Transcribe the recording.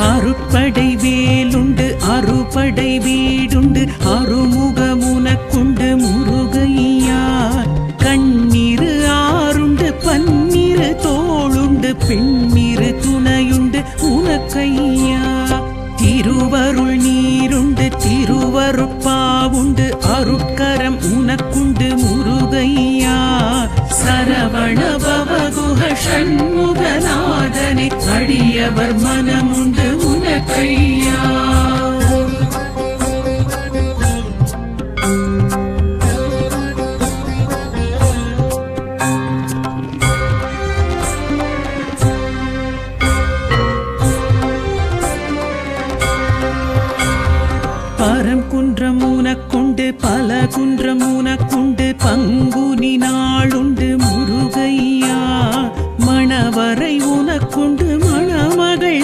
அறுப்படை வேலுண்டு அறுபடை வீடுண்டு அறுமுகமுனக்குண்டு முருகையா கண்ணீரு ஆறுண்டு பன்னிரு தோளுண்டு பெண்ணிரு துணையுண்டு உனக்கையா திருவருள் நீருண்டு திருவருட்பாவுண்டு அருட்கரம் உனக்குண்டு முருகையா சரவண பவகுஹ ஷண்முகநாதனை அடியவர் மனமுண்டு உனக்கையா பரம் குன்றம் உனக்குண்டு பல குன்றம் உனக்குண்டு பங்குனி நாளுண்டு முருகையா மணவரை உனக்குண்டு மணமகள்